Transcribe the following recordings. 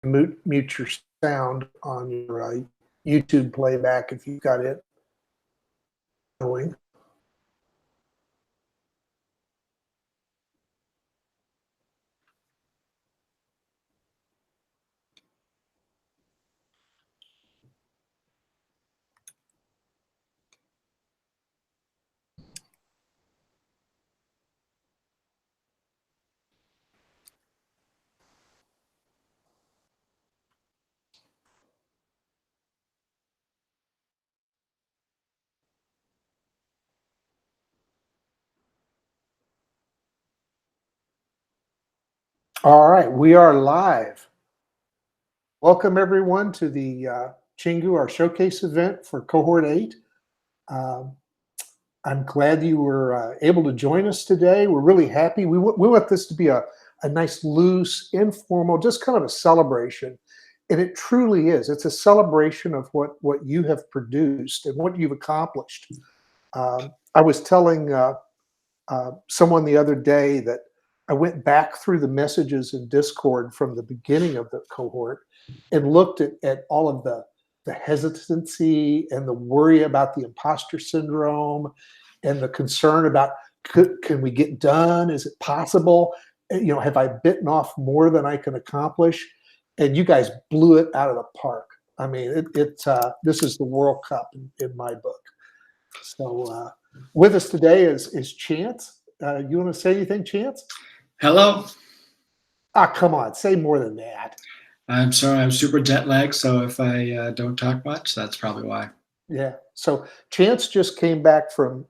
mute your sound on your YouTube playback if you've got it going. All right, we are live. Welcome everyone to the Chingu, our showcase event for Cohort 8. I'm glad you were able to join us today. We're really happy. We want this to be a nice, loose, informal, just kind of a celebration. And it truly is. It's a celebration of what you have produced and what you've accomplished. I was telling someone the other day that I went back through the messages in Discord from the beginning of the cohort and looked at all of the hesitancy and the worry about the imposter syndrome and the concern about can we get done? Is it possible? Have I bitten off more than I can accomplish? And you guys blew it out of the park. I mean, this is the World Cup in my book. So with us today is Chance. You want to say anything, Chance? Hello. Come on, say more than that. I'm sorry, I'm super jet lagged, so if I don't talk much, that's probably why. Yeah. So Chance just came back from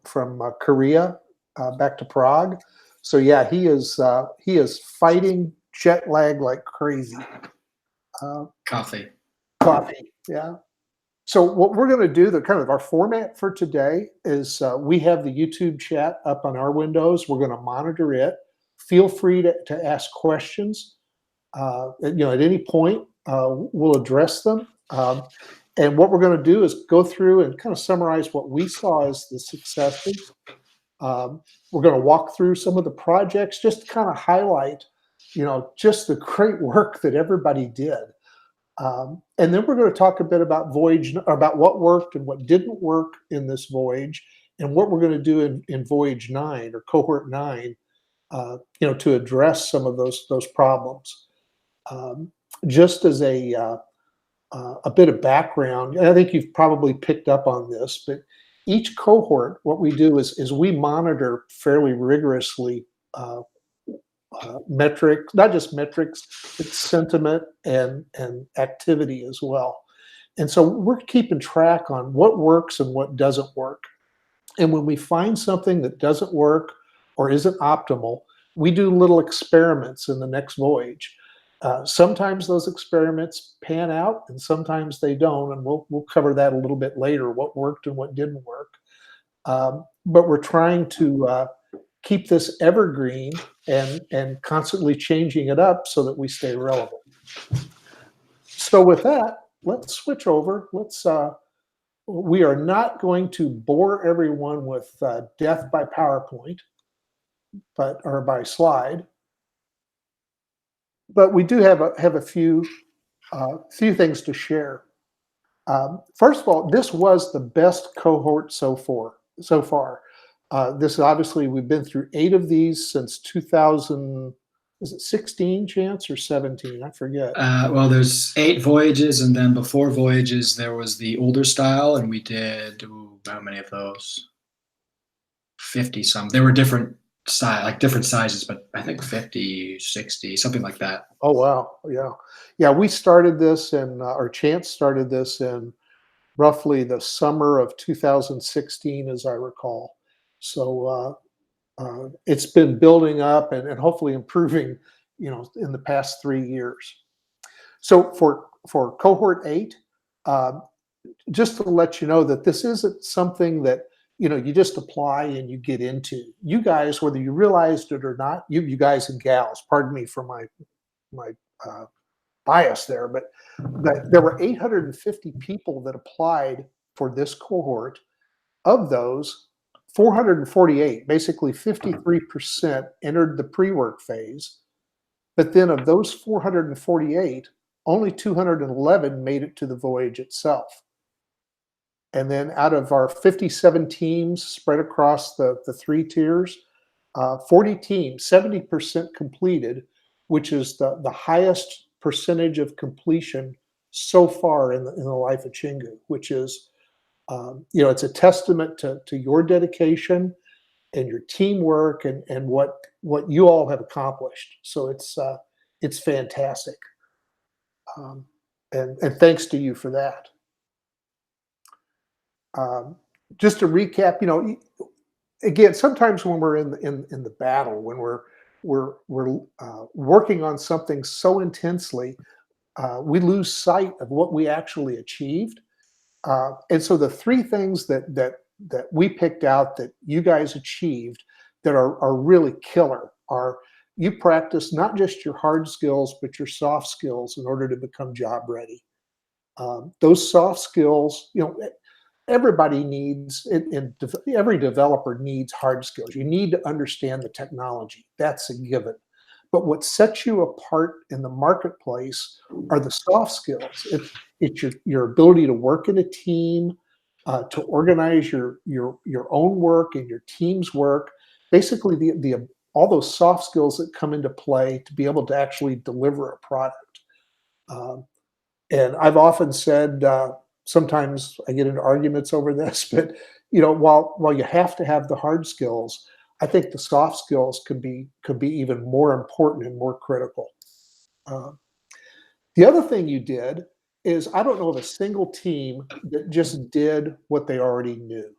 Korea, back to Prague. So yeah, he is fighting jet lag like crazy. Coffee. Yeah. So what we're going to do, the kind of our format for today is we have the YouTube chat up on our windows. We're going to monitor it. Feel free to ask questions. At any point, we'll address them. And what we're going to do is go through and kind of summarize what we saw as the successes. We're going to walk through some of the projects just to kind of highlight, just the great work that everybody did. And then we're going to talk a bit about voyage, about what worked and what didn't work in this voyage, and what we're going to do in voyage 9 or cohort 9, to address some of those problems. Just as a bit of background, and I think you've probably picked up on this, but each cohort, what we do is we monitor fairly rigorously metrics, not just metrics, but sentiment and activity as well. And so we're keeping track on what works and what doesn't work. And when we find something that doesn't work or isn't optimal, we do little experiments in the next voyage. Sometimes those experiments pan out and sometimes they don't, and we'll cover that a little bit later, what worked and what didn't work. But we're trying to keep this evergreen and constantly changing it up so that we stay relevant. So with that, let's switch over. We are not going to bore everyone with death by PowerPoint, or by slide, but we do have a few things to share. First of all, this was the best cohort so far. This obviously, we've been through 8 of these since 2000. Is it 16, Chance, or 17? I forget. Well, there's 8 voyages, and then before voyages, there was the older style, and we did how many of those? 50 some. They were different different sizes, but I think 50, 60, something like that. Oh wow, yeah. We started this or Chance started this in roughly the summer of 2016, as I recall. So it's been building up and hopefully improving, in the past 3 years. So for cohort 8, just to let you know that this isn't something that you just apply and you get into. You guys, whether you realized it or not, you guys and gals, pardon me for my bias there, but there were 850 people that applied for this cohort. Of those, 448, basically 53%, entered the pre-work phase. But then of those 448, only 211 made it to the voyage itself. And then out of our 57 teams spread across the three tiers, 40 teams, 70% completed, which is the highest percentage of completion so far in the life of Chingu, which is, it's a testament to your dedication and your teamwork and what you all have accomplished. So it's fantastic. And thanks to you for that. Um, just to recap, again, sometimes when we're in the battle, when we're working on something so intensely, we lose sight of what we actually achieved. And so the three things that we picked out that you guys achieved that are really killer are you practice not just your hard skills but your soft skills in order to become job ready. Those soft skills, everybody needs, every developer needs hard skills. You need to understand the technology. That's a given. But what sets you apart in the marketplace are the soft skills. It's your ability to work in a team, to organize your own work and your team's work. Basically, the all those soft skills that come into play to be able to actually deliver a product. Um, and I've often said, sometimes I get into arguments over this, but while you have to have the hard skills, I think the soft skills could be even more important and more critical. Uh, the other thing you did is I don't know of a single team that just did what they already knew.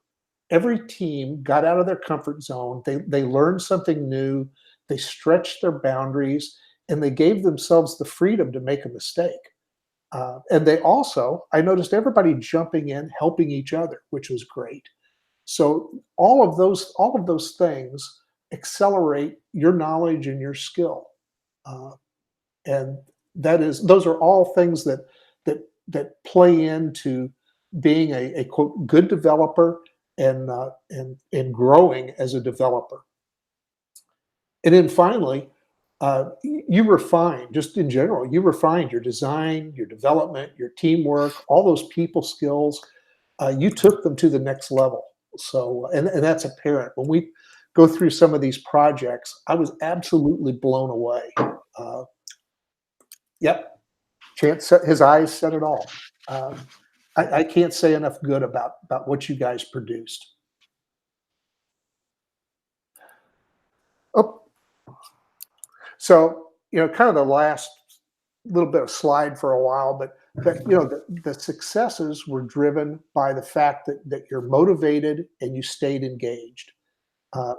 Every team got out of their comfort zone. They learned something new. They stretched their boundaries, and they gave themselves the freedom to make a mistake. And they also, I noticed everybody jumping in, helping each other, which was great. So all of those things accelerate your knowledge and your skill, uh, and those are all things that play into being a quote good developer and growing as a developer. And then finally, you refine, just in general, you refined your design, your development, your teamwork, all those people skills. You took them to the next level. So, and that's apparent. When we go through some of these projects, I was absolutely blown away. Uh, yep, Chance, his eyes said it all. Um, I can't say enough good about what you guys produced. Oh, so, kind of the last little bit of slide for a while, but the successes were driven by the fact that you're motivated and you stayed engaged.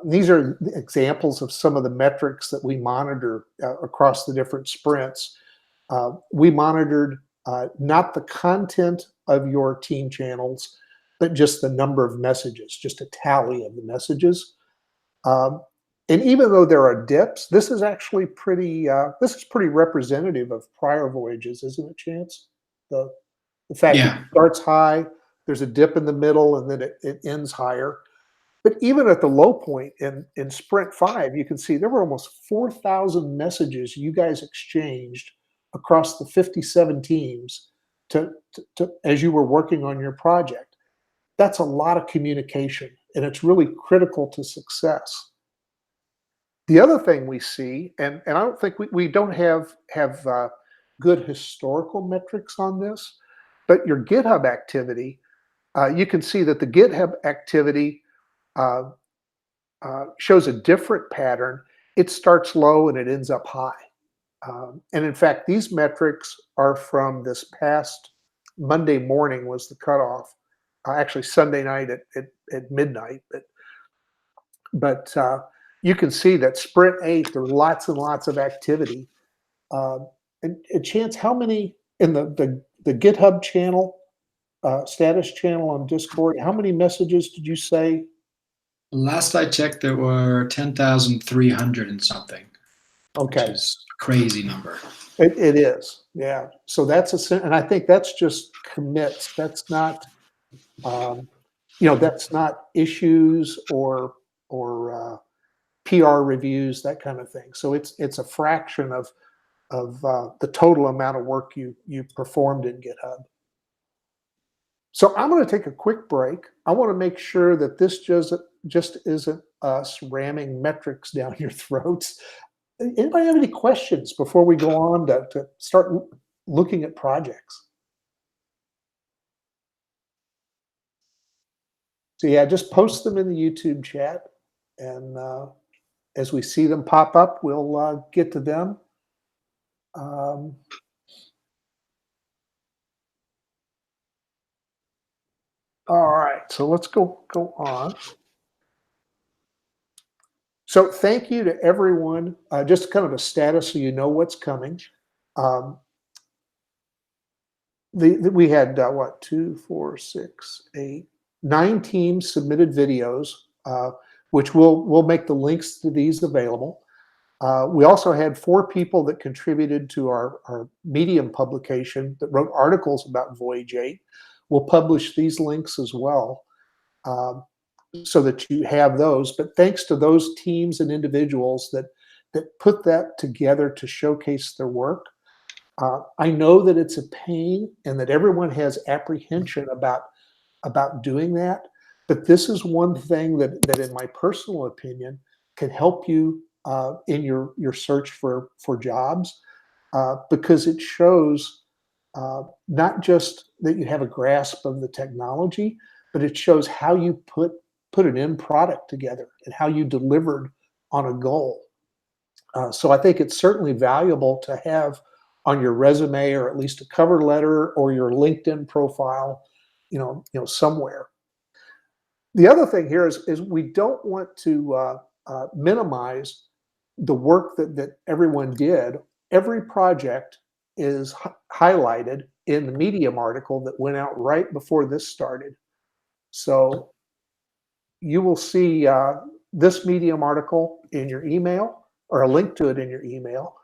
These are examples of some of the metrics that we monitor across the different sprints. We monitored not the content of your team channels, but just the number of messages, just a tally of the messages. Um, and even though there are dips, this is actually pretty representative of prior voyages, isn't it, Chance? The the fact that Yeah. it starts high, there's a dip in the middle, and then it ends higher. But even at the low point in Sprint 5, you can see there were almost 4,000 messages you guys exchanged across the 57 teams as you were working on your project. That's a lot of communication, and it's really critical to success. The other thing we see, and I don't think we don't have good historical metrics on this, but your GitHub activity, you can see that the GitHub activity uh, shows a different pattern. It starts low and it ends up high. And in fact, these metrics are from this past Monday morning was the cutoff. Actually, Sunday night at midnight. But you can see that Sprint 8, there's lots and lots of activity. And Chance, how many in the GitHub channel, status channel on Discord, how many messages did you say? Last I checked, there were 10,300 and something, which Okay. is a crazy number. It is, yeah. So and I think that's just commits. That's not, that's not issues or PR reviews, that kind of thing. So it's a fraction of the total amount of work you performed in GitHub. So I'm going to take a quick break. I want to make sure that this just isn't us ramming metrics down your throats. Anybody have any questions before we go on to start looking at projects? So yeah, just post them in the YouTube chat, and as we see them pop up, we'll get to them. All right, so let's go on. So thank you to everyone. Just kind of a status so you know what's coming. We had what, 2, 4, 6, 8, 9 teams submitted videos, which we'll make the links to these available. We also had 4 people that contributed to our Medium publication that wrote articles about Voyage 8. We'll publish these links as well, so that you have those. But thanks to those teams and individuals that put that together to showcase their work. I know that it's a pain and that everyone has apprehension about doing that. But this is one thing that in my personal opinion, can help you in your search for jobs, because it shows not just that you have a grasp of the technology, but it shows how you put an end product together and how you delivered on a goal. So I think it's certainly valuable to have on your resume, or at least a cover letter, or your LinkedIn profile, somewhere. The other thing here is we don't want to minimize the work that everyone did. Every project is highlighted in the Medium article that went out right before this started. So you will see this Medium article in your email, or a link to it in your email.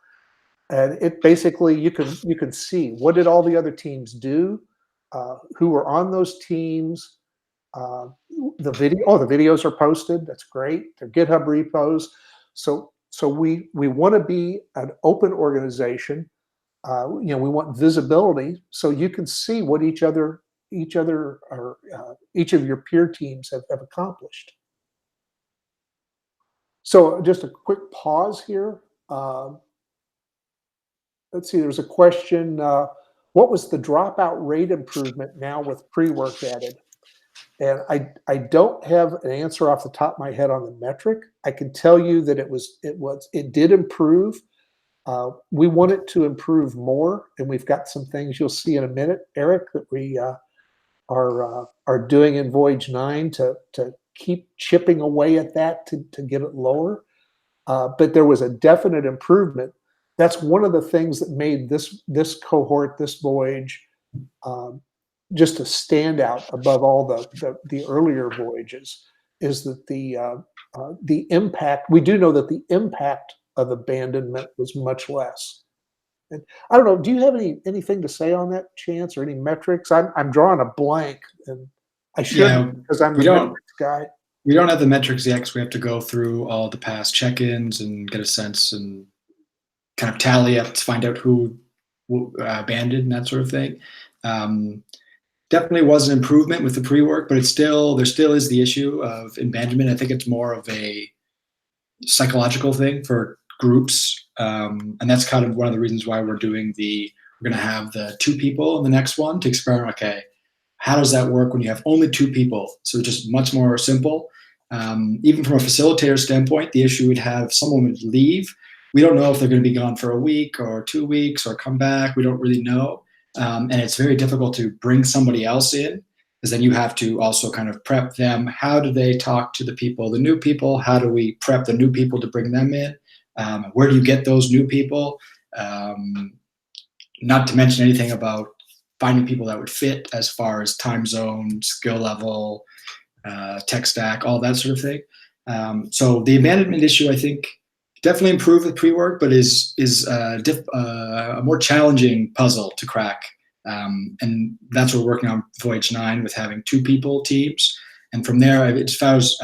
And it basically, you can see what did all the other teams do, who were on those teams. The videos are posted. That's great. They're GitHub repos. So we want to be an open organization. We want visibility so you can see what each of your peer teams have accomplished. So just a quick pause here. Let's see, there's a question. What was the dropout rate improvement now with pre-work added? And I don't have an answer off the top of my head on the metric. I can tell you that it did improve. We want it to improve more, and we've got some things you'll see in a minute, Eric, that we are doing in Voyage 9 to keep chipping away at that to get it lower. But there was a definite improvement. That's one of the things that made this cohort, this voyage, just a standout above all the earlier voyages, is that the impact. We do know that the impact of abandonment was much less. And I don't know. Do you have anything to say on that, Chance, or any metrics? I'm drawing a blank, and I shouldn't, because I'm the metrics guy. We don't have the metrics yet, because we have to go through all the past check-ins and get a sense and kind of tally up to find out who abandoned and that sort of thing. Definitely was an improvement with the pre-work, but there still is the issue of abandonment. I think it's more of a psychological thing for groups, and that's kind of one of the reasons why we're going to have the 2 people in the next one to experiment. Okay, how does that work when you have only 2 people? So just much more simple. Even from a facilitator standpoint, the issue would have someone would leave. We don't know if they're going to be gone for a week or 2 weeks or come back. We don't really know. And it's very difficult to bring somebody else in, because then you have to also kind of prep them. How do they talk to the new people? How do we prep the new people to bring them in? Where do you get those new people? Not to mention anything about finding people that would fit as far as time zone, skill level, tech stack, all that sort of thing. So the abandonment issue, I think, definitely improved with pre-work, but is a more challenging puzzle to crack. And that's what we're working on Voyage 9, with having 2 people teams. And from there, as far as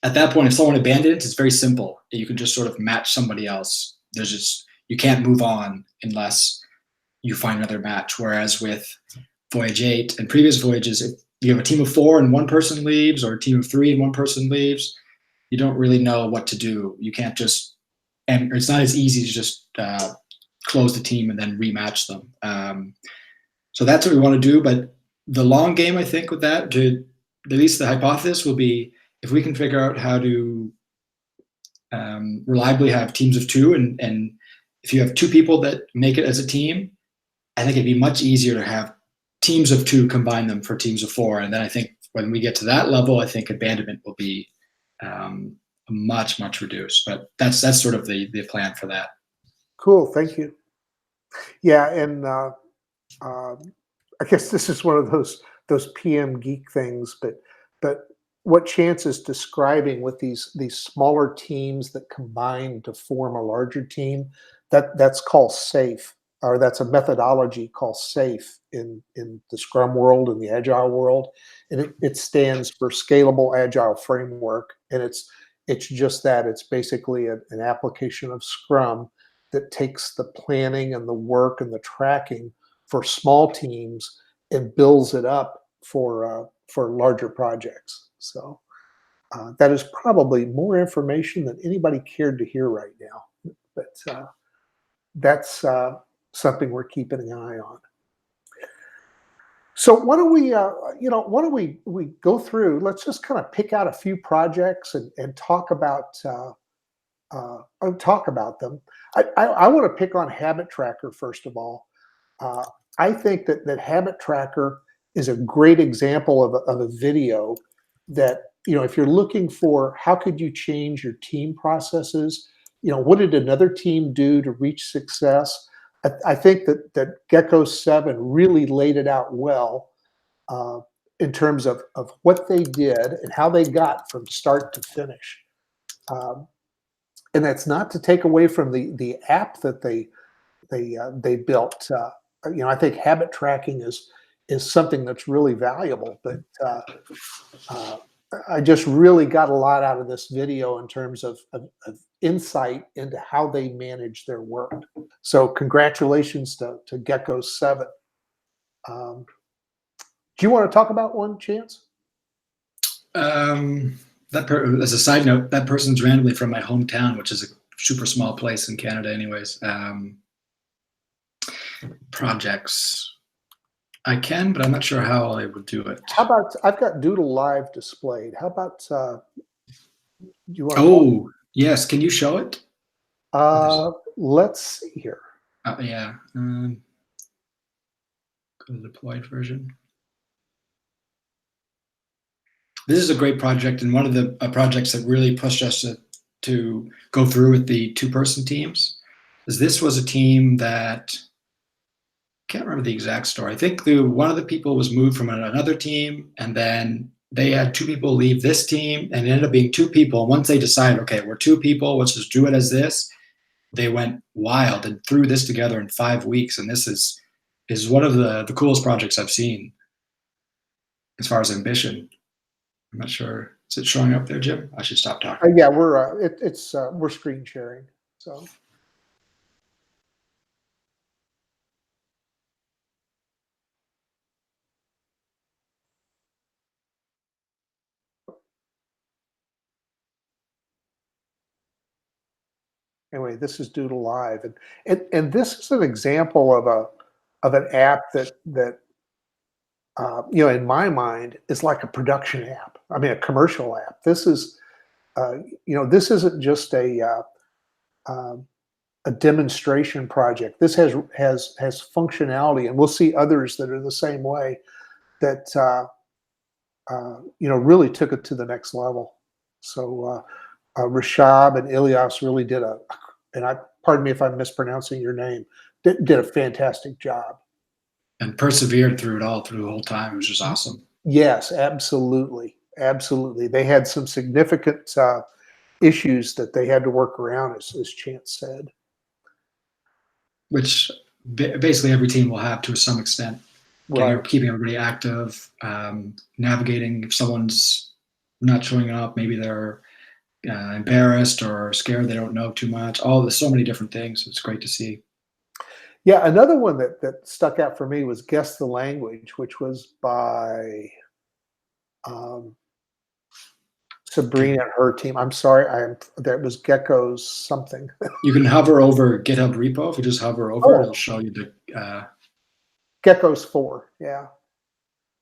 at that point, if someone abandons, it's very simple. You can just sort of match somebody else. you can't move on unless you find another match. Whereas with Voyage 8 and previous voyages, if you have a team of 4 and one person leaves, or a team of 3 and one person leaves, you don't really know what to do. You can't just, and it's not as easy to just close the team and then rematch them. So that's what we want to do. But the long game, I think, with that, to at least the hypothesis will be, if we can figure out how to reliably have teams of 2, and if you have 2 people that make it as a team, I think it'd be much easier to have teams of 2 combine them for teams of 4. And then I think when we get to that level, I think abandonment will be much reduced. But that's sort of the plan for that. Cool, thank you. Yeah, and I guess this is one of those PM geek things, but what Chance is describing with these smaller teams that combine to form a larger team, that's called SAFE, or that's a methodology called SAFE in the Scrum world and the Agile world, and it stands for Scalable Agile Framework, and it's just that. It's basically an application of Scrum that takes the planning and the work and the tracking for small teams and builds it up for larger projects. So that is probably more information than anybody cared to hear right now, but that's something we're keeping an eye on. So why don't we go through? Let's just kind of pick out a few projects and talk about them. I want to pick on Habit Tracker first of all. I think that Habit Tracker is a great example of a video that, if you're looking for how could you change your team processes, what did another team do to reach success? I think that Gecko 7 really laid it out well in terms of what they did and how they got from start to finish. And that's not to take away from the app that they built. I think habit tracking is something that's really valuable, but I just really got a lot out of this video in terms of insight into how they manage their work. So congratulations to Gecko 7. Do you want to talk about one, Chance? As a side note, that person's randomly from my hometown, which is a super small place in Canada anyways. Projects. I can, but I'm not sure how I would do it. How about, I've got Doodle Live displayed. How about, you want to yes. Can you show it? Let's see here. Yeah. Go to the deployed version. This is a great project, and one of the projects that really pushed us to go through with the 2-person teams. This was a team that, can't remember the exact story. I think one of the people was moved from another team, and then they had 2 people leave this team, and it ended up being 2 people. Once they decided, okay, we're 2 people, let's just do it as this, they went wild and threw this together in 5 weeks. And this is one of the coolest projects I've seen as far as ambition. I'm not sure. Is it showing up there, Jim? I should stop talking. Yeah, we're screen sharing. So. Anyway, this is Doodle Live, and this is an example of an app that in my mind is like a production app. I mean, a commercial app. This is this isn't just a demonstration project. This has functionality, and we'll see others that are the same way, that really took it to the next level. So Rashab and Ilyas really did pardon me if I'm mispronouncing your name, did a fantastic job. And persevered through it all, through the whole time, which was awesome. Yes, absolutely. Absolutely. They had some significant issues that they had to work around, as Chance said. Which basically every team will have to some extent. Right. Keeping everybody active, navigating if someone's not showing up, maybe they're embarrassed or scared they don't know too much. All there's so many different things. It's great to see. Yeah, another one that stuck out for me was Guess the Language, which was by um, Sabrina and her team. I'm sorry, that was Gecko's something. You can hover over GitHub repo. If you just hover over it, Oh, it'll show you the. Gecko's 4. Yeah.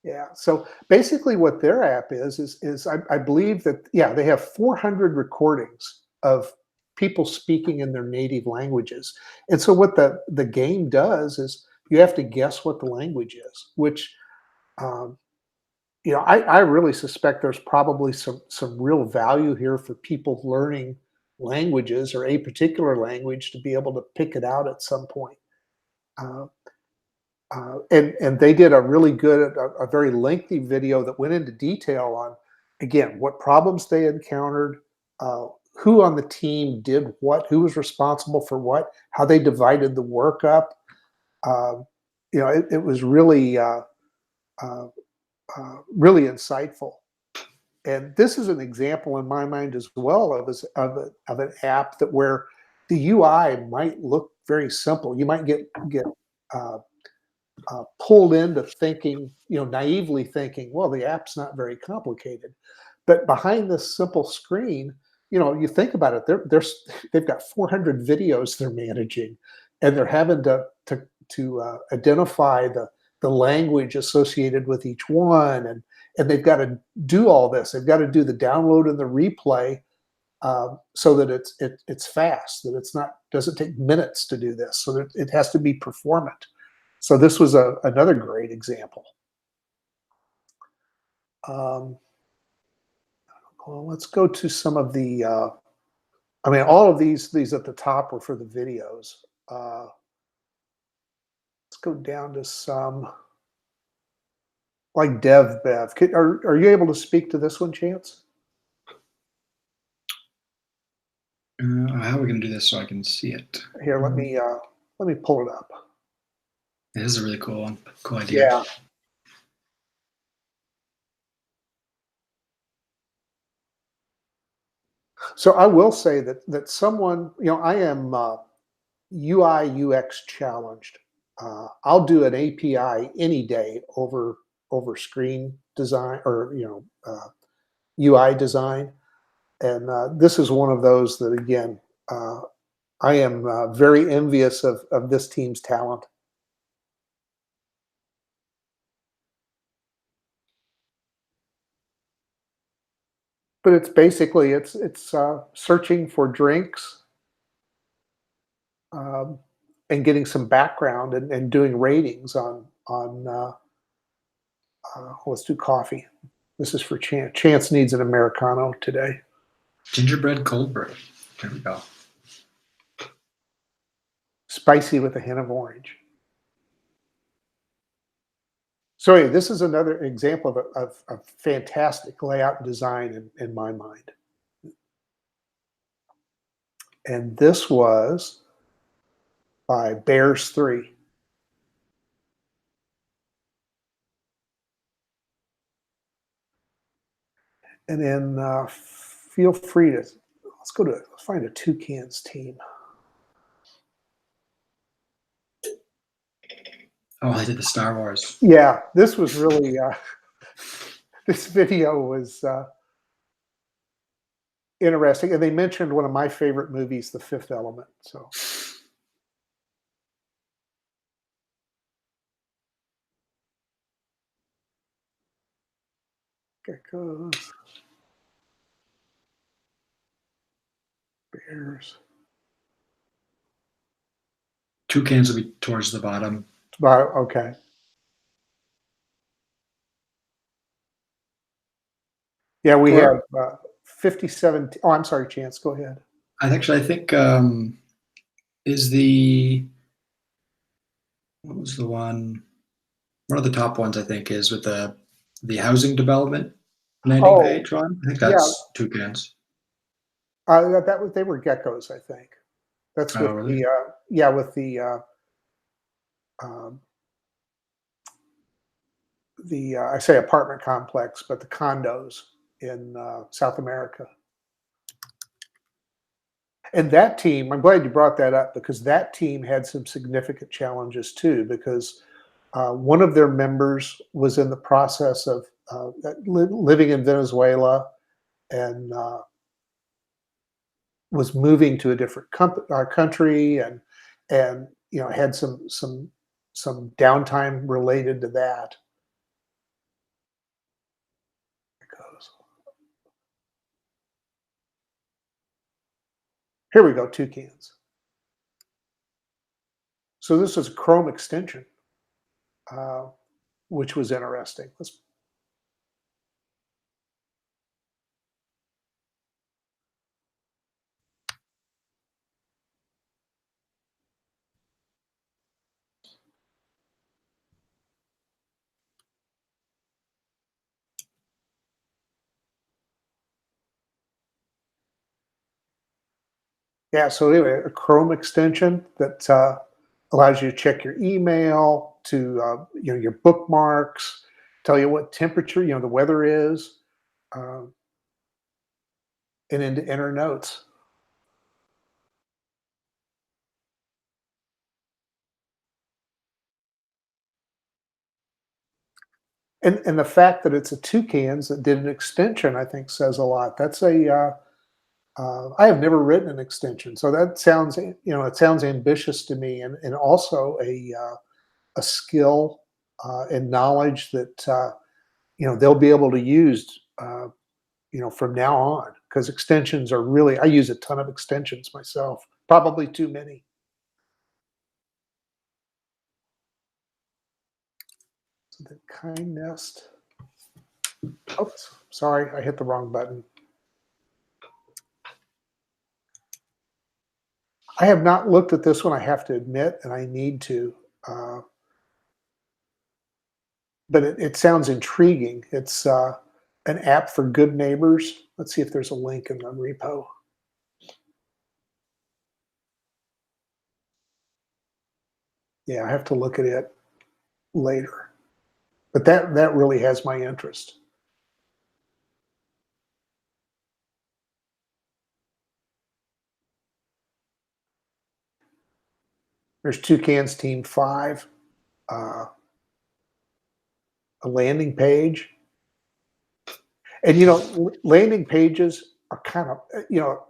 Yeah. So basically, what their app is I believe that, yeah, they have 400 recordings of people speaking in their native languages. And so what the game does is you have to guess what the language is, which, um, I really suspect there's probably some real value here for people learning languages or a particular language to be able to pick it out at some point. Uh, and they did a really good, a very lengthy video that went into detail on, again, what problems they encountered, uh, who on the team did what, who was responsible for what, how they divided the work up. Um, it was really, uh, really insightful. And this is an example in my mind as well of an app that where the UI might look very simple. You might get uh, pulled into thinking, naively thinking, well, the app's not very complicated. But behind this simple screen, you think about it, they've got 400 videos they're managing, and they're having to identify the language associated with each one, and they've got to do all this. They've got to do the download and the replay, so that it's fast, that it's not doesn't take minutes to do this, so that it has to be performant. So this was another great example. Um, well, let's go to some of the. I mean, all of these at the top were for the videos. Let's go down to some like DevBev. Are you able to speak to this one, Chance? How are we going to do this so I can see it? Here, let me pull it up. This is a really cool one. Cool idea. Yeah. So I will say that someone, I am UI UX challenged. I'll do an API any day over screen design or UI design, and this is one of those that again I am very envious of this team's talent. But it's basically it's searching for drinks, um, and getting some background and doing ratings on let's do coffee. This is for Chance. Chance needs an Americano today. Gingerbread cold brew. There we go. Spicy with a hint of orange. So yeah, this is another example of fantastic layout and design in my mind. And this was by Bears 3. And then feel free to, let's find a Toucans team. Oh, I did the Star Wars. Yeah, this was really, this video was interesting. And they mentioned one of my favorite movies, The Fifth Element. So. Geckos. Bears. Toucans will be towards the bottom. Okay. Yeah, we have 57. Oh, I'm sorry, Chance. Go ahead. I think is what was the one? One of the top ones I think is with the housing development landing page one. I think that's Toucans. They were geckos, I think. That's with really? with um, the I say apartment complex, but the condos in South America. And that team, I'm glad you brought that up because that team had some significant challenges too, because one of their members was in the process of living in Venezuela and was moving to a different country and had some downtime related to that. Here we go, toucans. So this is a Chrome extension, uh, which was interesting. Yeah, so anyway, a Chrome extension that allows you to check your email, to your bookmarks, tell you what temperature the weather is, um, and then to enter notes. And the fact that it's a toucans that did an extension, I think, says a lot. That's I have never written an extension, so that sounds it sounds ambitious to me, and also a skill and knowledge that they'll be able to use from now on, because extensions are really, I use a ton of extensions myself, probably too many. So the kind nest. Oops, sorry, I hit the wrong button. I have not looked at this one, I have to admit, and I need to. Uh, but it sounds intriguing. It's an app for good neighbors. Let's see if there's a link in the repo. Yeah, I have to look at it later. But that really has my interest. There's Toucans Team 5, uh, a landing page. And landing pages are kind of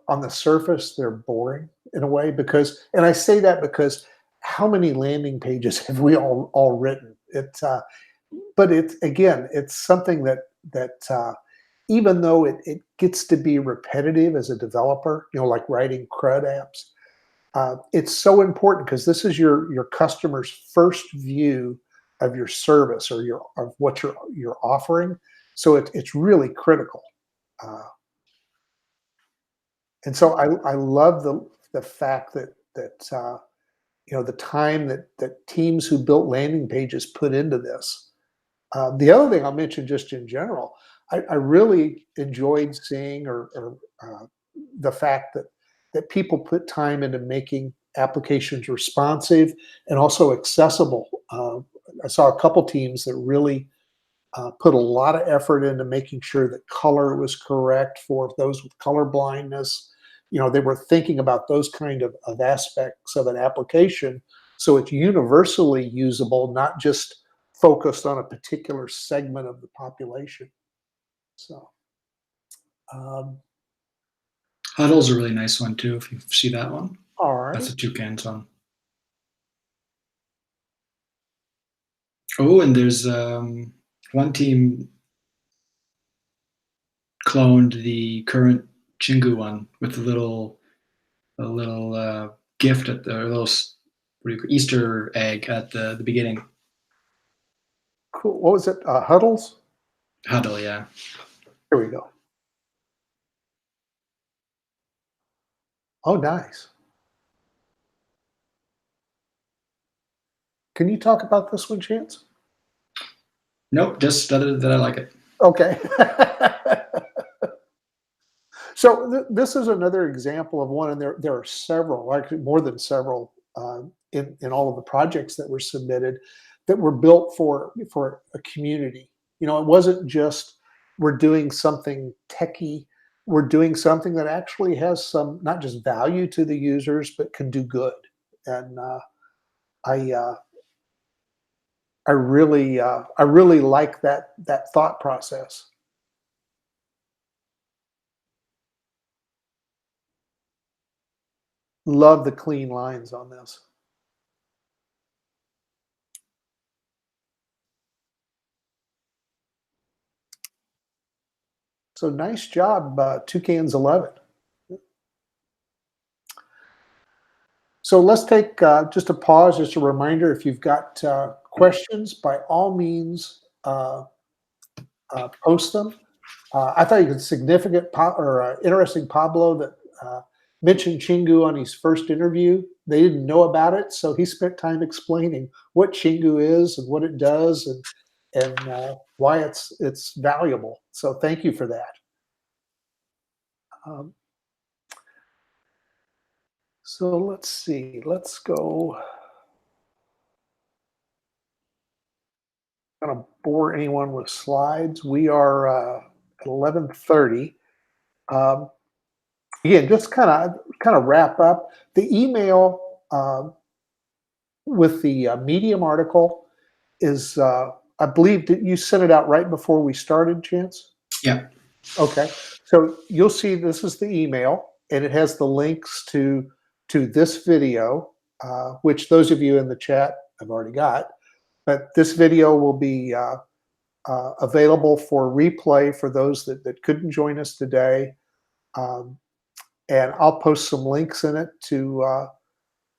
on the surface they're boring in a way, because, and I say that because how many landing pages have we all written? But it's, again, it's something that even though it gets to be repetitive as a developer, like writing CRUD apps, it's so important because this is your customer's first view of your service or of what you're offering. So it's really critical. Uh, and so I love the fact that the time that teams who built landing pages put into this. The other thing I'll mention just in general, I really enjoyed seeing or the fact that people put time into making applications responsive and also accessible. I saw a couple teams that really put a lot of effort into making sure that color was correct for those with color blindness. They were thinking about those kind of aspects of an application so it's universally usable, not just focused on a particular segment of the population. So, um, Huddle's a really nice one too, if you see that one. all That's right. a toucans one. Oh, and there's one team cloned the current Chingu one with a little gift at the little Easter egg at the beginning. Cool. What was it? Huddles? Huddle, yeah. Here we go. Oh, nice. Can you talk about this one, Chance? Nope, just that I like it. Okay. So this is another example of one, and there are several, actually more than several, in all of the projects that were submitted that were built for a community. It wasn't just we're doing something techie. we're doing something that actually has some not just value to the users, but can do good. And I uh, I really like that thought process. Love the clean lines on this. So nice job, Toucans 11. So let's take just a pause, just a reminder. If you've got questions, by all means, post them. I thought you could interesting Pablo that mentioned Chingu on his first interview. They didn't know about it, so he spent time explaining what Chingu is and what it does and why it's valuable. So thank you for that. Um, so let's see. Let's go. Going to bore anyone with slides. We are at 11:30. Um, Again, just kind of wrap up the email with the Medium article is. I believe that you sent it out right before we started, Chance. Yeah. Okay, so you'll see this is the email, and it has the links to this video, which those of you in the chat have already got. But this video will be available for replay for those that couldn't join us today. Um, and I'll post some links in it to uh,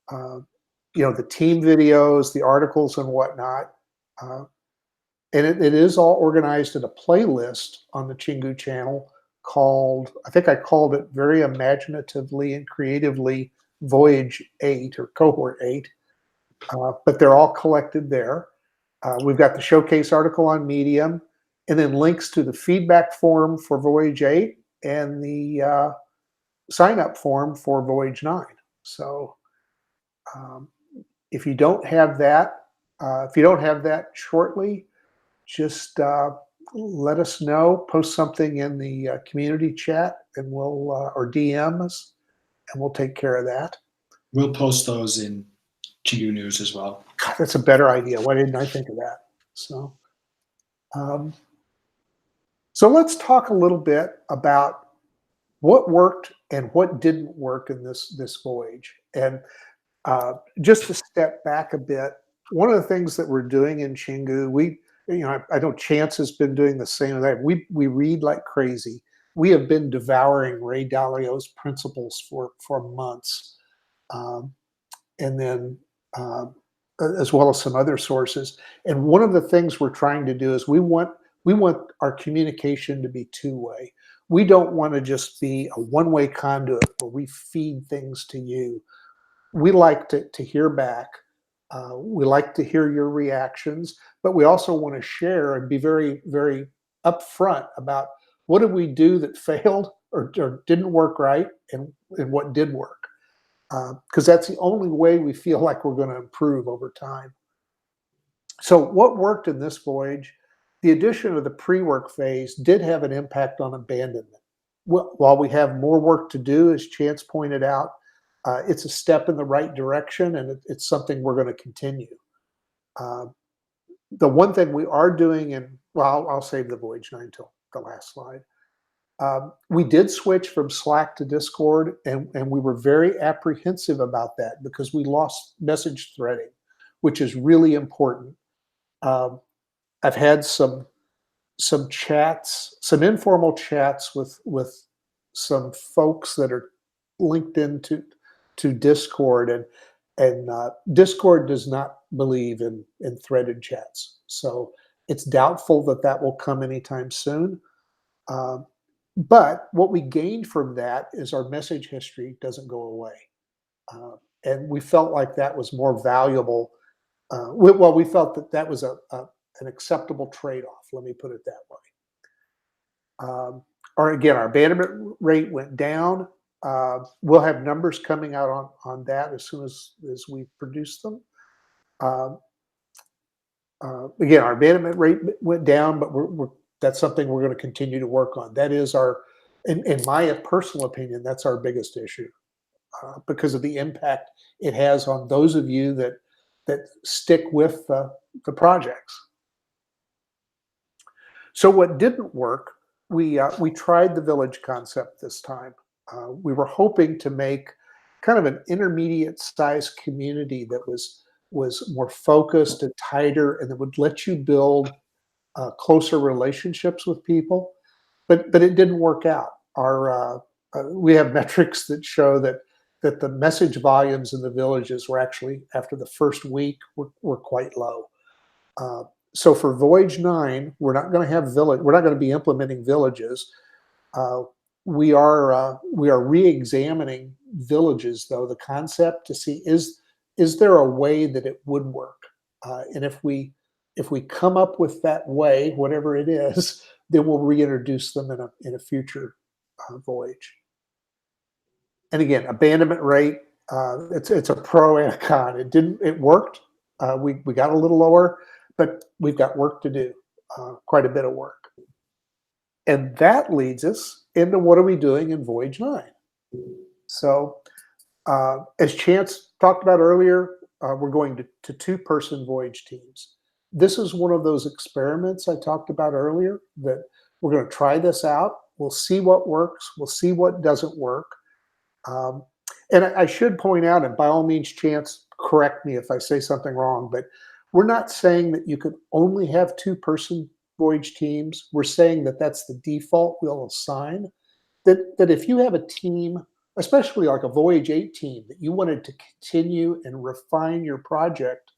the team videos, the articles, and whatnot. Uh, and it is all organized in a playlist on the Chingu channel called, I think I called it very imaginatively and creatively, Voyage 8 or Cohort 8. But they're all collected there. We've got the showcase article on Medium, and then links to the feedback form for Voyage 8 and the sign up form for Voyage 9. So um, if you don't have that, shortly, just let us know. Post something in the community chat, and we'll or DM us, and we'll take care of that. We'll post those in Chingu News as well. God, that's a better idea. Why didn't I think of that? So, um, so let's talk a little bit about what worked and what didn't work in this voyage. And just to step back a bit, one of the things that we're doing in Chingu, I know Chance has been doing the same. We read like crazy. We have been devouring Ray Dalio's principles for months, um, and then as well as some other sources. And one of the things we're trying to do is we want our communication to be two-way. We don't want to just be a one-way conduit where we feed things to you. We like to hear back. We like to hear your reactions, but we also want to share and be very, very upfront about what did we do that failed or didn't work right, and what did work. Because that's the only way we feel like we're going to improve over time. So what worked in this voyage? The addition of the pre-work phase did have an impact on abandonment. While we have more work to do, as Chance pointed out, it's a step in the right direction, and it's something we're going to continue. Uh, the one thing we are doing, and well, I'll save the Voyage 9 until the last slide. We did switch from Slack to Discord, and we were very apprehensive about that because we lost message threading, which is really important. I've had some chats, some informal chats with some folks that are linked into Discord, and Discord does not believe in threaded chats, so it's doubtful that will come anytime soon. Um, but what we gained from that is our message history doesn't go away, and we felt like that was more valuable. We felt that was an acceptable trade-off. Let me put it that way. Our abandonment rate went down. We'll have numbers coming out on that as soon as we produce them. Um, Again, our abandonment rate went down, but that's something we're going to continue to work on. That is our In my personal opinion, that's our biggest issue because of the impact it has on those of you that stick with the projects. So what didn't work, we tried the village concept this time. We were hoping to make kind of an intermediate size community that was more focused and tighter, and that would let you build closer relationships with people. But it didn't work out. We have metrics that show that the message volumes in the villages were actually after the first week were quite low. Uh, so for Voyage 9, we're not going to have village. We're not going to be implementing villages. Uh, we are re-examining villages, though, the concept to see is there a way that it would work, and if we come up with that way, whatever it is, then we'll reintroduce them in a future voyage. And again, abandonment rate, it's a pro and a con. It worked. We got a little lower, but we've got work to do, quite a bit of work. And that leads us into what are we doing in Voyage 9? So, as Chance talked about earlier, we're going to two-person voyage teams. This is one of those experiments I talked about earlier that we're going to try this out. We'll see what works. We'll see what doesn't work. And I should point out, and by all means, Chance, correct me if I say something wrong, but we're not saying that you could only have two-person voyage teams. We're saying that that's the default we'll assign. That if you have a team, especially like a Voyage 8 team, that you wanted to continue and refine your project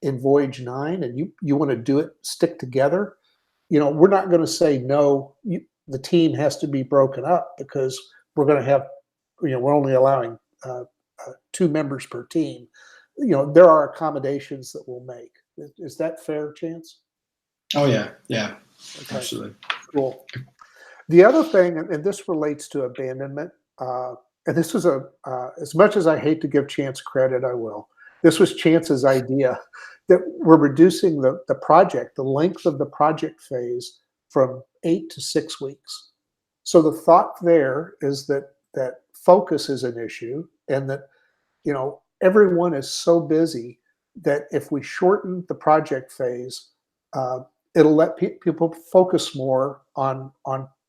in Voyage 9, and you want to do it, stick together, we're not going to say, no, the team has to be broken up because we're going to have, we're only allowing 2 members per team. There are accommodations that we'll make. Is that fair, Chance? Oh yeah, yeah, Okay. absolutely. Cool. The other thing, and this relates to abandonment, and this was as much as I hate to give Chance credit, I will. This was Chance's idea that we're reducing the project, the length of the project phase from 8 to 6 weeks. So the thought there is that focus is an issue, and that everyone is so busy that if we shorten the project phase, it'll let people focus more on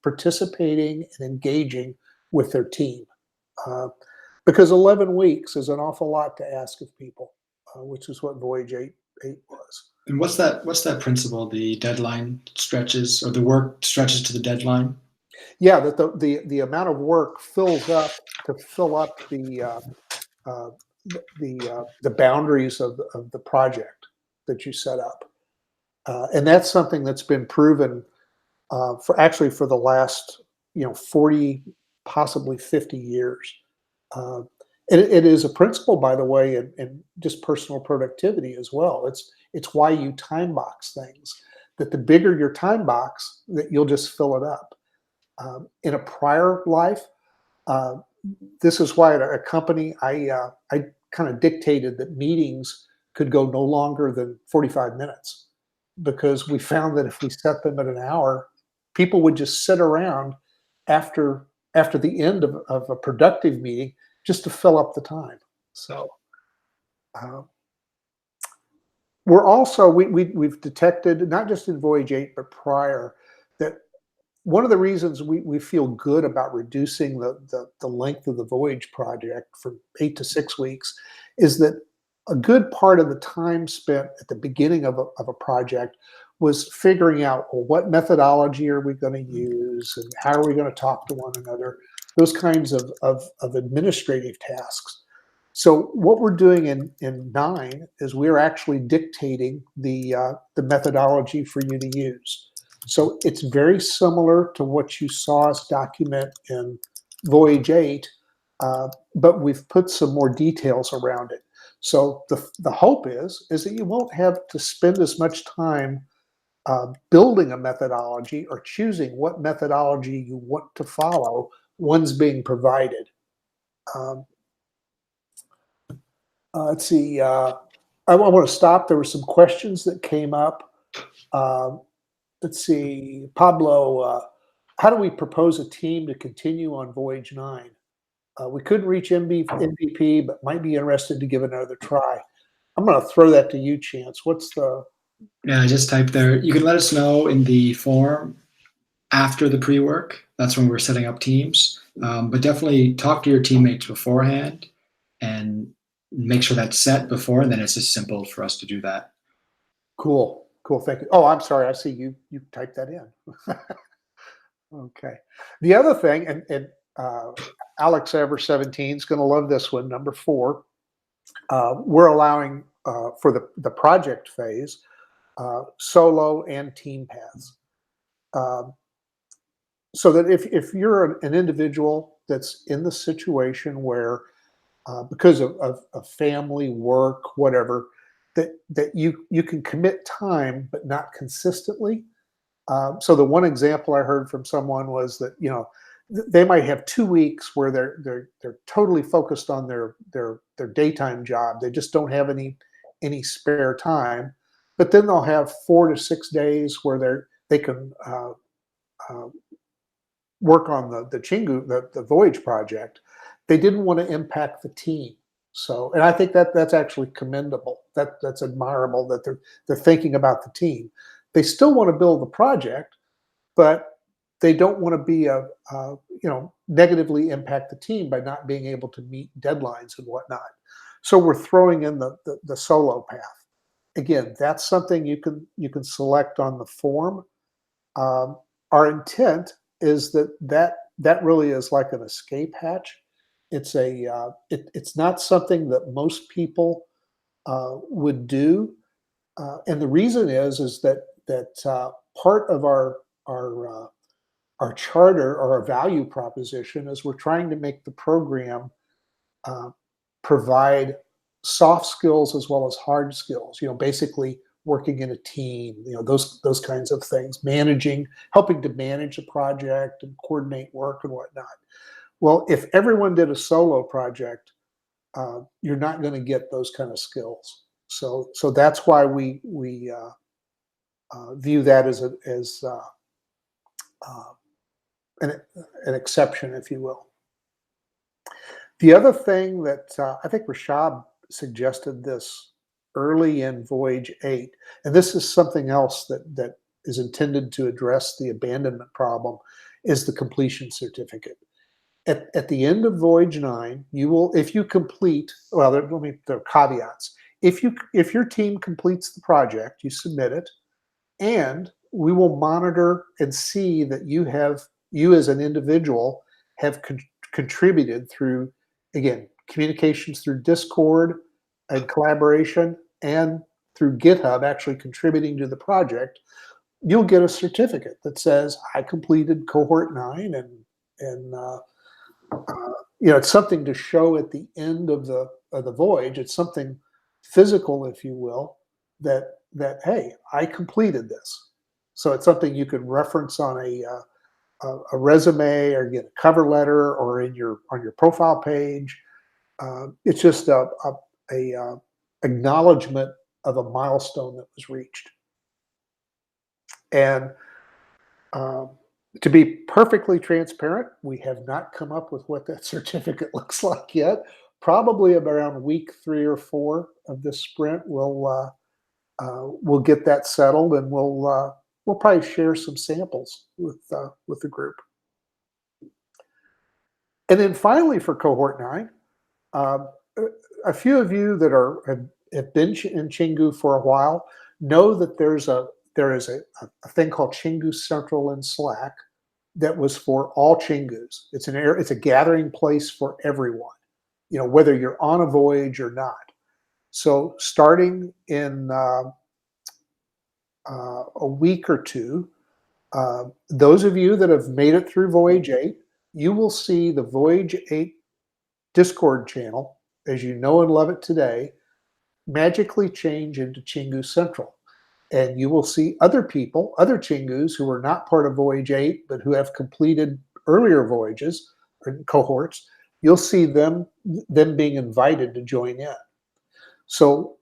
participating and engaging with their team. Because 11 weeks is an awful lot to ask of people, which is what Voyage 8 was. And what's that principle? The deadline stretches, or the work stretches to the deadline? Yeah, that the amount of work fills up to fill up the boundaries of the project that you set up, and that's something that's been proven for the last 40, possibly 50 years. Uh, it is a principle, by the way, in just personal productivity as well. It's why you time box things. That the bigger your time box, that you'll just fill it up. In a prior life, this is why at a company I kind of dictated that meetings could go no longer than 45 minutes, because we found that if we set them at an hour, people would just sit around after the end of a productive meeting just to fill up the time. So we're also we've detected, not just in Voyage 8 but prior, that one of the reasons we feel good about reducing the length of the voyage project from 8 to 6 weeks is that a good part of the time spent at the beginning of a project was figuring out, well, what methodology are we going to use, and how are we going to talk to one another, those kinds of administrative tasks. So what we're doing in 9 is we're actually dictating the methodology for you to use. So it's very similar to what you saw us document in Voyage 8, but we've put some more details around it. So the hope is that you won't have to spend as much time building a methodology or choosing what methodology you want to follow. One's being provided. Let's see. I want to stop. There were some questions that came up. Let's see. Pablo how do we propose a team to continue on Voyage 9? We couldn't reach MVP, but might be interested to give it another try. I'm going to throw that to you, Chance. What's the Yeah, I just typed there. You can let us know in the form after the pre-work. That's when we're setting up teams. But definitely talk to your teammates beforehand and make sure that's set before, and then it's just simple for us to do that. cool? Cool. Thank you. Oh, I'm sorry. I see you typed that in. Okay. The other thing, and Alex Ever 17 is going to love this one. Number 4, we're allowing for the project phase solo and team paths. Um, so that if you're an individual that's in the situation where because of family, work, whatever, that you can commit time but not consistently. So the one example I heard from someone was that they might have 2 weeks where they're totally focused on their daytime job. They just don't have any spare time. But then they'll have 4 to 6 days where they can uh, work on the Chingu, the Voyage project. They didn't want to impact the team. So, and I think that's actually commendable. That's admirable that they're thinking about the team. They still want to build the project, but they don't want to be negatively impact the team by not being able to meet deadlines and whatnot. So we're throwing in the solo path. Again, that's something you can select on the form. Our intent is that really is like an escape hatch. It's not something that most people would do, and the reason is that part of our charter or our value proposition is we're trying to make the program uh, provide soft skills as well as hard skills. Basically working in a team. Those kinds of things. Helping to manage a project and coordinate work and whatnot. Well, if everyone did a solo project, you're not going to get those kind of skills. So that's why we view that as uh, an exception, if you will. The other thing that I think Rashab suggested this early in Voyage 8, and this is something else that is intended to address the abandonment problem, is the completion certificate. At the end of Voyage 9, you will, if you complete, well, there are caveats. If your team completes the project, you submit it, and we will monitor and see that you as an individual have contributed through, again, communications through Discord and collaboration, and through GitHub actually contributing to the project. You'll get a certificate that says I completed Cohort 9, and it's something to show at the end of the voyage. It's something physical, if you will, that hey, I completed this. So it's something you can reference on a resume, or get a cover letter, or on your profile page. It's just a acknowledgement of a milestone that was reached. And to be perfectly transparent, we have not come up with what that certificate looks like yet. Probably around week 3 or 4 of this sprint, we'll get that settled, and we'll probably share some samples with the group. And then finally, for Cohort 9, a few of you that have been in Chingu for a while know that there is a thing called Chingu Central in Slack that was for all Chingus. It's a gathering place for everyone, whether you're on a voyage or not. So starting in a week or 2, those of you that have made it through Voyage 8, you will see the Voyage 8 Discord channel, as you know and love it today, magically change into Chingu Central. And you will see other people, other Chingus who are not part of Voyage 8, but who have completed earlier voyages or cohorts. You'll see them being invited to join in. So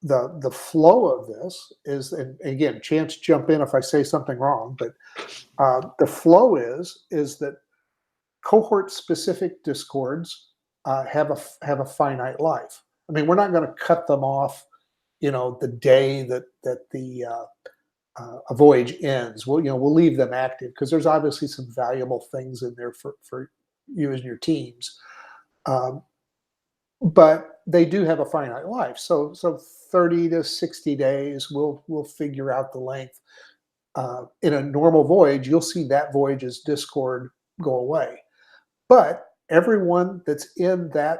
the flow of this is, and again, Chance, jump in if I say something wrong, but the flow is that cohort specific discords have a finite life. I mean, we're not going to cut them off, the day that the a voyage ends. We'll leave them active because there's obviously some valuable things in there for you and your teams. Um, but they do have a finite life. So 30 to 60 days, we'll figure out the length. In a normal voyage, you'll see that voyage's Discord go away. But everyone that's in that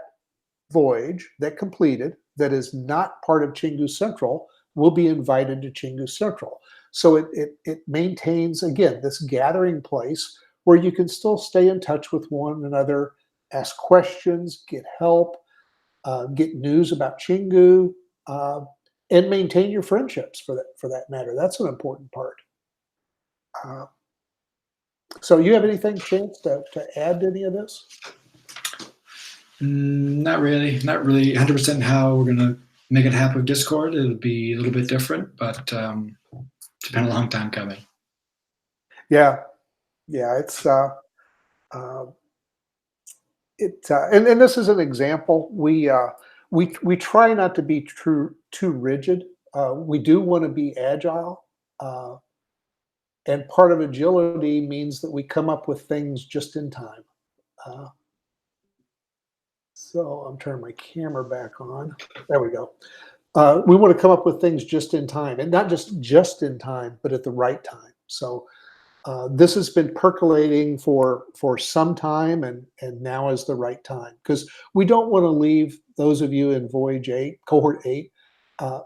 voyage that completed, that is not part of Chingu Central, will be invited to Chingu Central. So it maintains, again, this gathering place where you can still stay in touch with one another, ask questions, get help, get news about Chingu, uh, and maintain your friendships for that matter. That's an important part. Uh, so you have anything, Chance, to add to any of this? Not really. Not really 100% how we're going to make it happen with Discord. It'll be a little bit different, but it's been a long time coming. Yeah, it's uh, and this is an example. We try not to be too rigid. We do want to be agile, and part of agility means that we come up with things just in time. Uh, so I'm turning my camera back on. There we go. We want to come up with things just in time, and not just in time, but at the right time. So this has been percolating for some time, and now is the right time, because we don't want to leave those of you in Voyage 8, Cohort 8,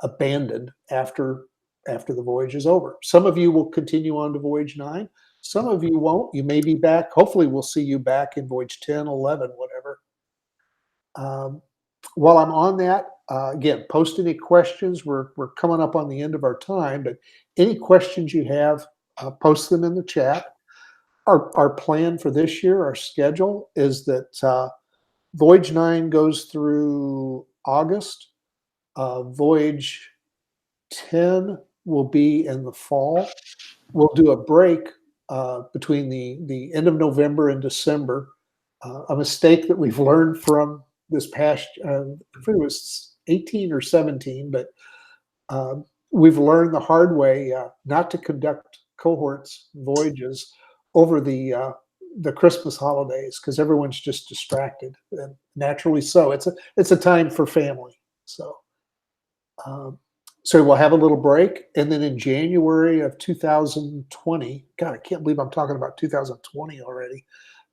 abandoned after the voyage is over. Some of you will continue on to Voyage 9. Some of you won't. You may be back. Hopefully, we'll see you back in Voyage 10, 11, whatever. While I'm on that, again, post any questions. We're coming up on the end of our time, but any questions you have, post them in the chat. Our plan for this year, our schedule, is that Voyage 9 goes through August. Voyage 10 will be in the fall. We'll do a break between the end of November and December. A mistake that we've learned from this past, I think it was 18 or 17, but we've learned the hard way not to conduct cohorts voyages over the Christmas holidays, because everyone's just distracted, and naturally so. It's a time for family. So we'll have a little break, and then in January of 2020, God, I can't believe I'm talking about 2020 already,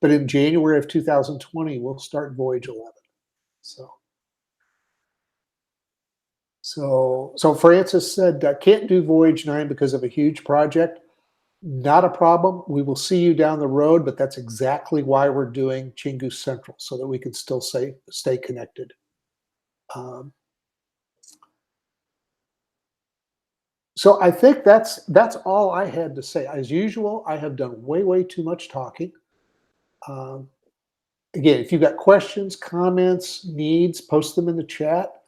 but in January of 2020, we'll start Voyage 11. So Francis said, can't do Voyage 9 because of a huge project. Not a problem. We will see you down the road, but that's exactly why we're doing Chingu Central, so that we can still stay connected. So I think that's all I had to say. As usual, I have done way too much talking. Again, if you've got questions, comments, needs, post them in the chat.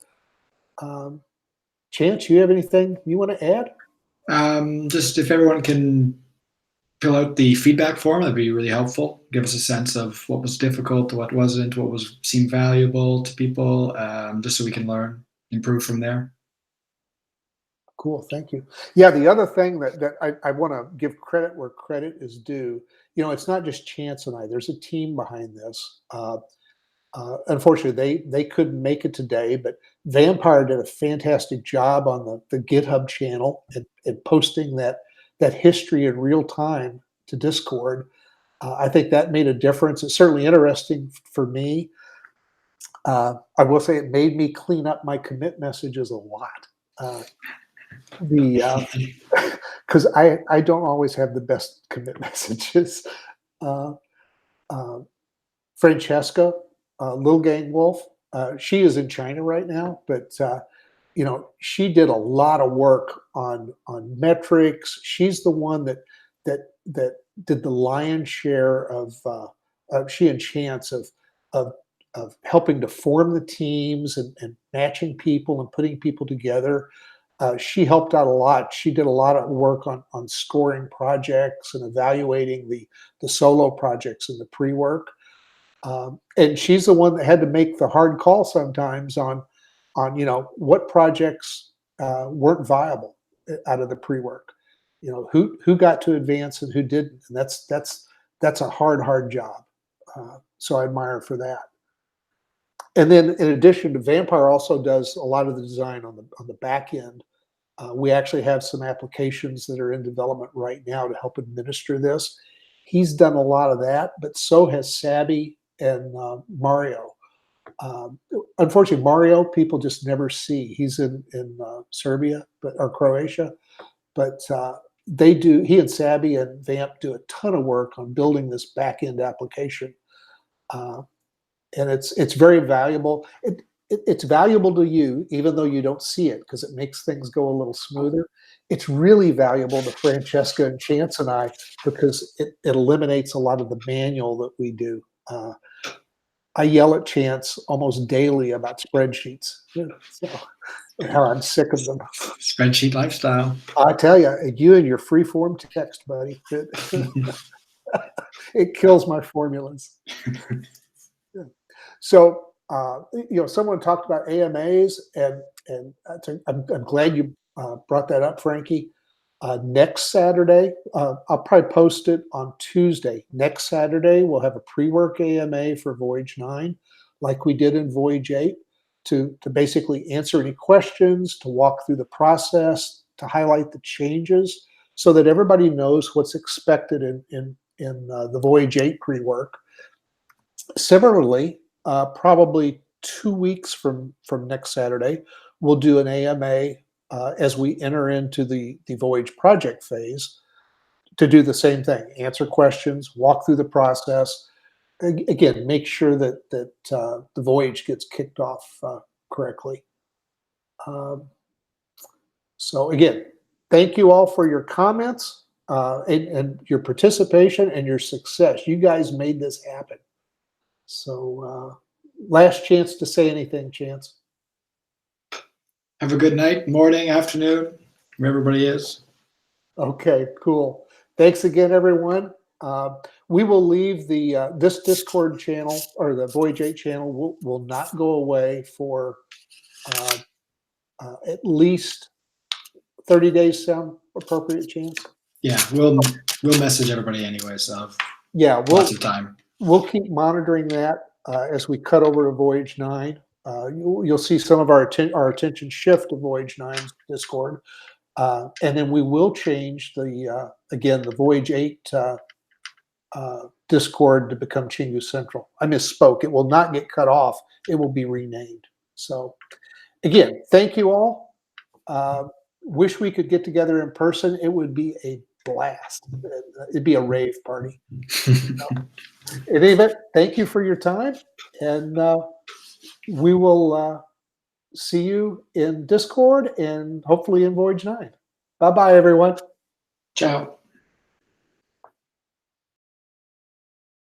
Chance, you have anything you want to add? Just if everyone can fill out the feedback form, that'd be really helpful. Give us a sense of what was difficult, what wasn't, what seemed valuable to people, just so we can learn, improve from there. Cool, thank you. Yeah, the other thing that I want to give credit where credit is due, it's not just Chance and I. There's a team behind this. Unfortunately, they couldn't make it today, but Vampire did a fantastic job on the GitHub channel and posting that history in real time to Discord. I think that made a difference. It's certainly interesting for me. I will say it made me clean up my commit messages a lot. Because I don't always have the best commit messages. Francesca, Lil Gang Wolf, she is in China right now, but she did a lot of work on metrics. She's the one that did the lion's share of she and Chance of helping to form the teams and matching people and putting people together. She helped out a lot. She did a lot of work on scoring projects and evaluating the solo projects and the pre-work. And she's the one that had to make the hard call sometimes on what projects weren't viable out of the pre-work. Who got to advance and who didn't, and that's a hard job. So I admire her for that. And then in addition to Vampire also does a lot of the design on the back end. We actually have some applications that are in development right now to help administer this. He's done a lot of that, but so has Sabby and Mario. Unfortunately, Mario people just never see. He's in Serbia, or Croatia, but he and Sabby and Vamp do a ton of work on building this back end application. And it's very valuable. It's valuable to you, even though you don't see it, because it makes things go a little smoother. It's really valuable to Francesca and Chance and I, because it eliminates a lot of the manual that we do. I yell at Chance almost daily about spreadsheets, so, and how I'm sick of them. Spreadsheet lifestyle. I tell you, you and your free-form text, buddy, it kills my formulas. So, someone talked about AMAs, and I'm glad you brought that up, Frankie. Next Saturday, I'll probably post it on Tuesday. Next Saturday, we'll have a pre-work AMA for Voyage 9, like we did in Voyage 8, to basically answer any questions, to walk through the process, to highlight the changes, so that everybody knows what's expected in the Voyage 8 pre-work. Similarly, probably 2 weeks from next Saturday, we'll do an AMA as we enter into the Voyage project phase, to do the same thing: answer questions, walk through the process. Again, make sure that the Voyage gets kicked off correctly. So again, thank you all for your comments and your participation and your success. You guys made this happen. So last chance to say anything, Chance. Have a good night, morning, afternoon, where everybody is. Okay, cool. Thanks again, everyone. We will leave this Discord channel, or the Voyage 8 channel, will not go away for at least 30 days. Sound appropriate, Chance? Yeah, we'll message everybody anyway, so yeah, lots of time. We'll keep monitoring that as we cut over to Voyage 9. You'll see some of our attention shift to Voyage 9's Discord. And then we will change the Voyage 8 Discord to become Chingu Central. I misspoke. It will not get cut off. It will be renamed. So again, thank you all. Wish we could get together in person. It would be a blast. It'd be a rave party. In any event, thank you for your time, and we will see you in Discord and hopefully in Voyage 9. Bye-bye, everyone. Ciao.